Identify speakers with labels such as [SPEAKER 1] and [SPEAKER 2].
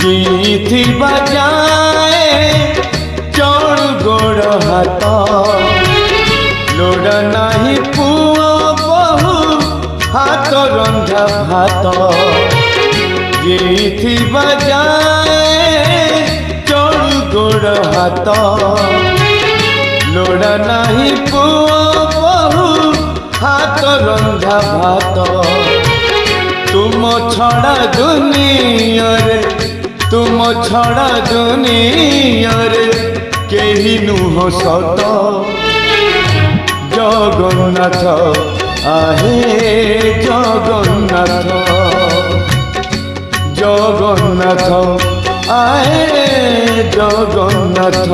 [SPEAKER 1] जीथिबा जाए चढ़ गोड़ हाथ लोड़ा नहीं पुआ बहु हाथ रंधा भात जीथिबा जाए चढ़ गोड़ हाथ लोड़ा नहीं पुआ बहु हाथ रंधा भात तुम छड़ा दुनिया रे तुम छड़ा दुनिया रे केही नुह सत जगन्नाथ आहे जगन्नाथ जगन्नाथ आहे जगन्नाथ।